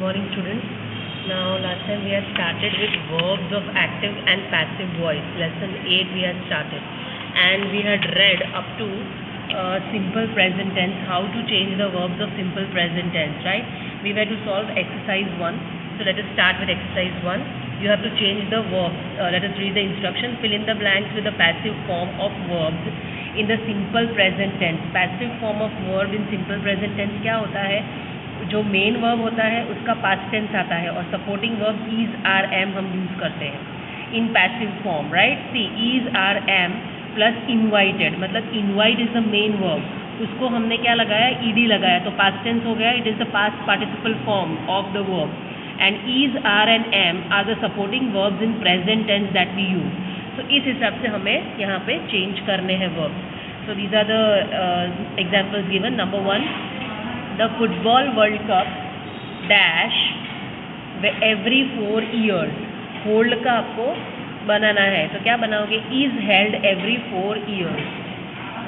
morning, students. Now, last time we had started with verbs of active and passive voice. Lesson 8 we had started, and we had read up to simple present tense, how to change the verbs of simple present tense, right? We were to solve exercise 1. So let us start with exercise 1. You have to change the verbs. Let us read the instruction. Fill in the blanks with the passive form of verbs in the simple present tense. Passive form of verb in simple present tense क्या होता है? जो main verb होता है उसका past tense आता है और supporting verb is are am हम यूज़ करते हैं in passive form, right? See is are am plus invited, मतलब invite is the main verb, उसको हमने क्या लगाया? ईडी लगाया, तो पास्ट टेंस हो गया. It is the past participle form of the verb. And is are and am are the supporting verbs in present tense that we use. तो इस हिसाब से हमें यहाँ पे चेंज करने हैं verbs. So these are the examples given. Number 1, the football world cup dash every 4 years. Hold का आपको बनाना है, तो क्या बनाओगे? is held every 4 years.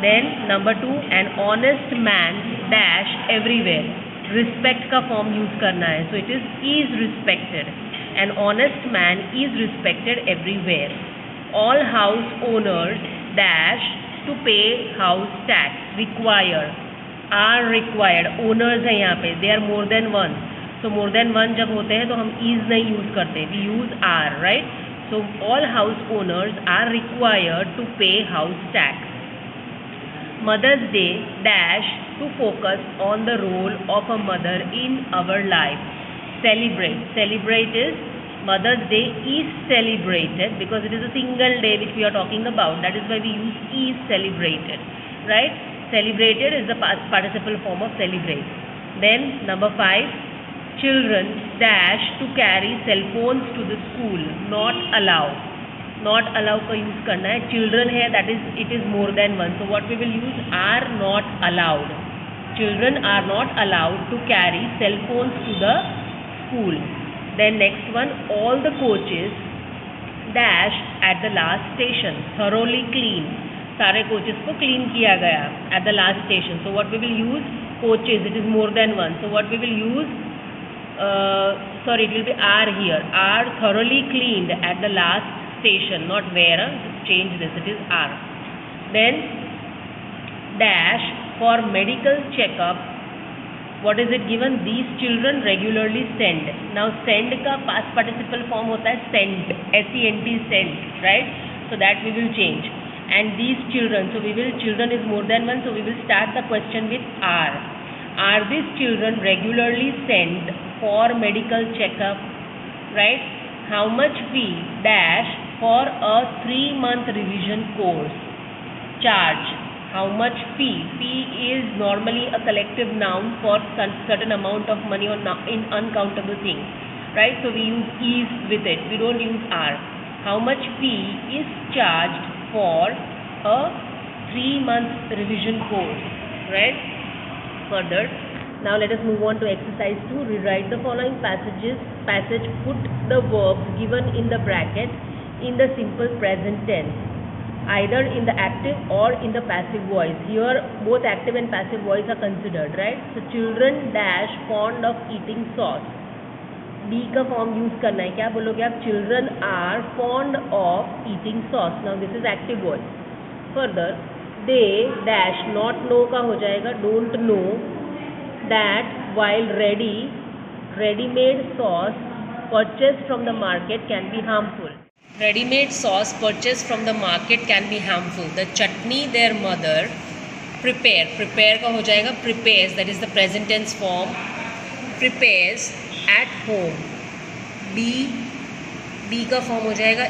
then number 2, an honest man dash everywhere. Respect का फॉर्म यूज करना है, so it is respected. an honest man is respected everywhere. all house owners dash to pay house tax. require, are required, owners है यहाँ पे, they are more than one. So more than one जब होते हैं तो हम is नहीं use करते, we use are, right? So all house owners are required to pay house tax. Mother's Day dash to focus on the role of a mother in our life. Celebrate, celebrate is Mother's Day is celebrated because it is a single day which we are talking about, that is why we use is celebrated, right? Celebrated is the past participle form of celebrate. Then number 5, children dash to carry cell phones to the school. Not allow. Not allow का use करना है. Children है, that is it is more than one. So what we will use? Are not allowed. Children are not allowed to carry cell phones to the school. Then next one, all the coaches dash at the last station. Thoroughly clean. सारे coaches को clean किया गया at the last station. So what we will use? Coaches, it is more than one. So what we will use? Sorry, it will be are here. Are thoroughly cleaned at the last station, not where. Change this, it is R. Then dash for medical checkup. What is it given? These children regularly send. Now send का past participle form होता है sent, S-E-N-T, sent, right? So that we will change. And these children, so we will, children is more than one, so we will start the question with are. Are these children regularly sent for medical checkup, right? How much fee dash for a 3-month revision course? Charge, how much fee? Fee is normally a collective noun for certain amount of money or in uncountable things, right? So we use is with it, we don't use are. How much fee is charged for a 3-month revision course, right? Further, now let us move on to exercise 2. Rewrite the following passage. Put the verbs given in the bracket in the simple present tense, either in the active or in the passive voice. Here both active and passive voice are considered, right? So children dash fond of eating sauce. D का form use करना है. क्या बोलोगे आप? Children are fond of eating sauce. Now this is active voice. Further, they dash not know का हो जाएगा don't know that while readymade sauce purchase from the market can be harmful. Readymade sauce purchase from the market can be harmful. The chutney there mother prepare का हो जाएगा prepares, that is the present tense form. Prepares at home. D का form हो जाएगा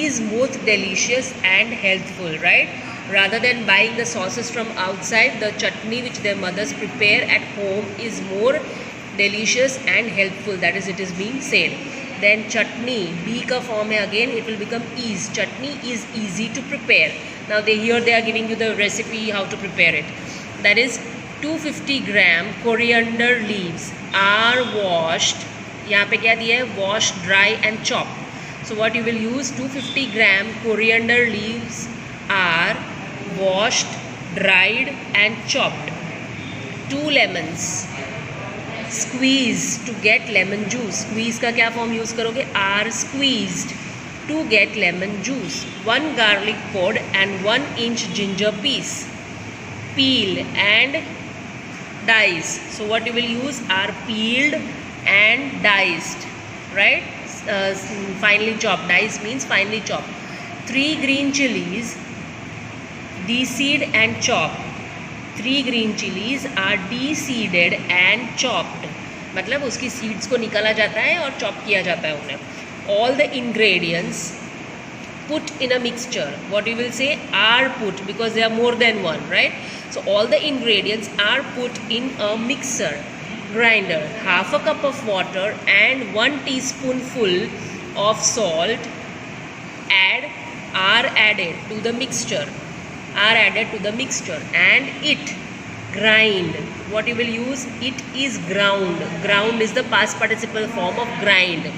is both delicious and healthful, right? Rather than buying the sauces from outside, the chutney which their mothers prepare at home is more delicious and healthful, that is it is being said. Then chutney, B का form है again, it will become is. Chutney is easy to prepare. Now here they are giving you the recipe how to prepare it. That is 250 gram coriander leaves are washed. यहाँ पे क्या दिया है? washed, dry and chopped. So what you will use? 250 gram coriander leaves are washed, dried and chopped. 2 lemons. squeeze to get lemon juice. Squeeze का क्या form use करोगे? Are squeezed to get lemon juice. 1 garlic pod and 1 inch ginger piece. Peel and dice. So what you will use are peeled and diced, right? Finely chopped. Dice means finely chopped. 3 green chilies, de-seed and chopped. 3 green chilies are de-seeded and chopped. मतलब उसकी seeds को निकाला जाता है और chop किया जाता है उन्हें. All the ingredients put in a mixture. What you will say? Are put, because there are more than one, right? So all the ingredients are put in a mixer grinder. Half a cup of water and 1 teaspoonful of salt are added to the mixture. And it grind. What you will use? It is ground. Ground is the past participle form of grind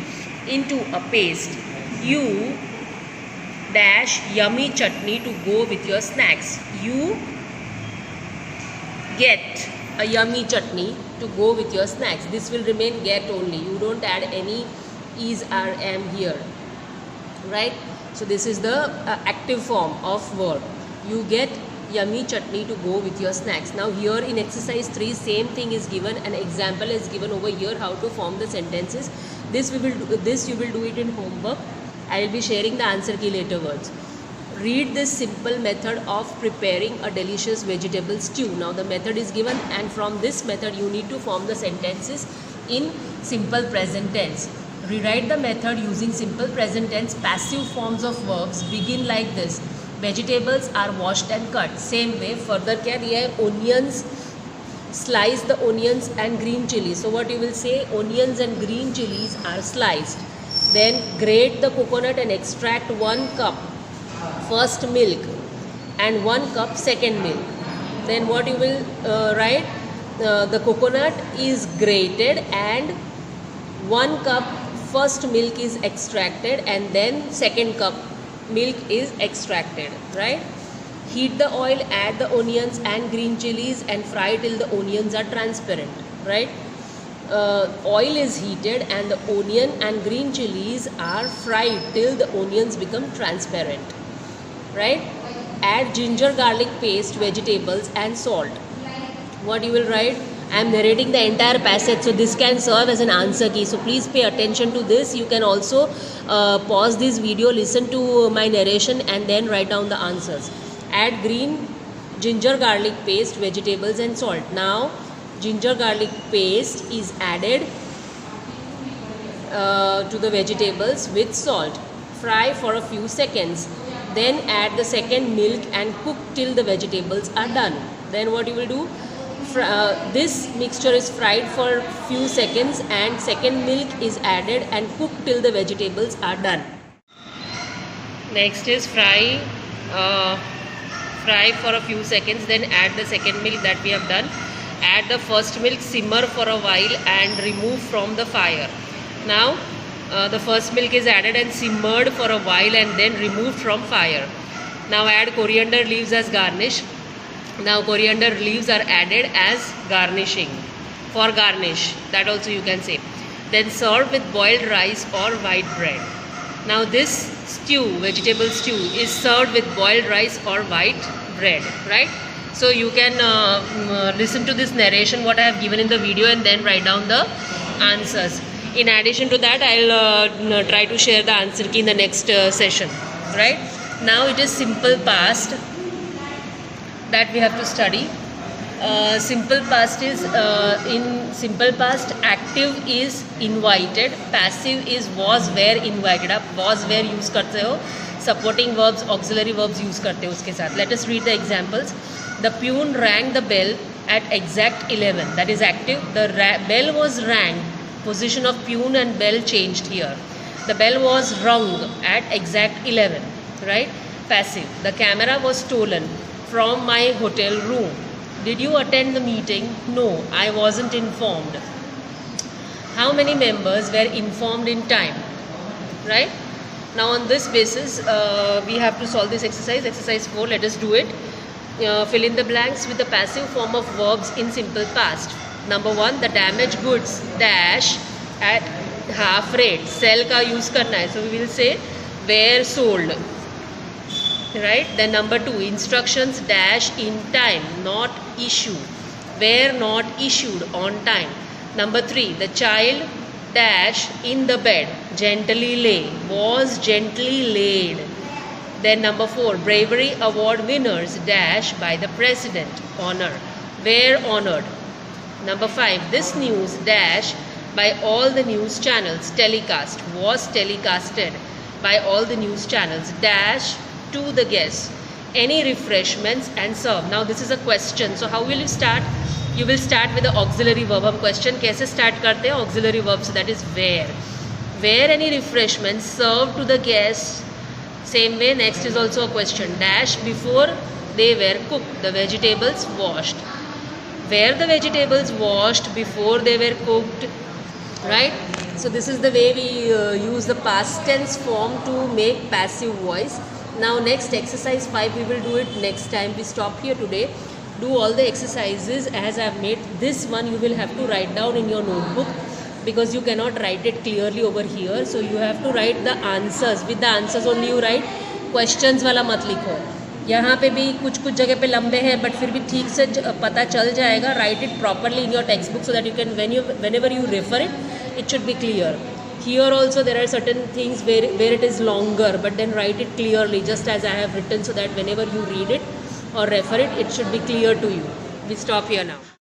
into a paste. You dash yummy chutney to go with your snacks. You get a yummy chutney to go with your snacks. This will remain get only. You don't add any is or am here, right? So this is the active form of verb. You get yummy chutney to go with your snacks. Now here in exercise 3, same thing is given. An example is given over here how to form the sentences. This you will do it in homework. I will be sharing the answer key later words. Read this simple method of preparing a delicious vegetable stew. Now the method is given, and from this method you need to form the sentences in simple present tense. Rewrite the method using simple present tense. Passive forms of verbs begin like this. Vegetables are washed and cut. Same way. Further क्या दिया है? Onions. Slice the onions and green chilies. So what you will say? Onions and green chilies are sliced. Then grate the coconut and extract 1 cup first milk and 1 cup second milk. Then what you will write? The coconut is grated and 1 cup first milk is extracted and then second cup milk is extracted, right? Heat the oil, add the onions and green chilies and fry till the onions are transparent, right? Oil is heated and the onion and green chilies are fried till the onions become transparent, right? Add ginger garlic paste, vegetables and salt. What you will write? I am narrating the entire passage, so this can serve as an answer key. So please pay attention to this. You can also pause this video, listen to my narration and then write down the answers. Add ginger garlic paste, vegetables and salt. Now ginger garlic paste is added to the vegetables with salt. Fry for a few seconds. Then add the second milk and cook till the vegetables are done. Then what you will do? This mixture is fried for few seconds and second milk is added and cooked till the vegetables are done. Next is fry for a few seconds, then add the second milk that we have done. Add the first milk, simmer for a while and remove from the fire. Now the first milk is added and simmered for a while and then removed from fire. Now add coriander leaves as garnish. Now coriander leaves are added as garnishing, for garnish, that also you can say. Then serve with boiled rice or white bread. Now this stew, vegetable stew, is served with boiled rice or white bread, right? So you can listen to this narration what I have given in the video and then write down the answers. In addition to that, I'll try to share the answer key in the next session, right? Now it is simple past that we have to study. Simple past is in simple past active is invited, passive is was were invited. आप was were use करते हो, supporting verbs auxiliary verbs use करते हो उसके साथ. Let us read the examples. The peon rang the bell at exact 11. That is active. The bell was rang. Position of peon and bell changed here. The bell was rung at exact 11. Right? Passive. The camera was stolen from my hotel room. Did you attend the meeting? No, I wasn't informed. How many members were informed in time? Right? Now on this basis, we have to solve this exercise. Exercise 4, let us do it. Fill in the blanks with the passive form of verbs in simple past. Number 1, the damaged goods dash at half rate. Sell का use करना है, so we will say were sold. Right? Then number 2, instructions dash in time, not issue. Were not issued on time. Number 3, the child dash in the bed, gently lay, was gently laid. Then number 4, bravery award winners dash by the president, honor, were honored. Number 5, this news dash by all the news channels, telecast, was telecasted by all the news channels, dash to the guests, any refreshments and serve. Now this is a question, so how will you start? You will start with the auxiliary verb. हम question कैसे start करते हैं? Auxiliary verb, so that is where. Where any refreshments served to the guests. Same way, next is also a question. Dash before they were cooked, the vegetables washed. Were the vegetables washed before they were cooked? Right? So this is the way we use the past tense form to make passive voice. Now next, exercise 5, we will do it next time. We stop here today. Do all the exercises as I have made. This one you will have to write down in your notebook because you cannot write it clearly over here. So you have to write the answers. With the answers only you write. Questions वाला मत लिखो. यहाँ पे भी कुछ कुछ जगह पे लंबे हैं, बट फिर भी ठीक से पता चल जाएगा. Write it properly in your textbook so that you can, whenever you refer it, it should be clear. Here also there are certain things where it is longer, but then write it clearly just as I have written so that whenever you read it or refer it, it should be clear to you. We stop here now.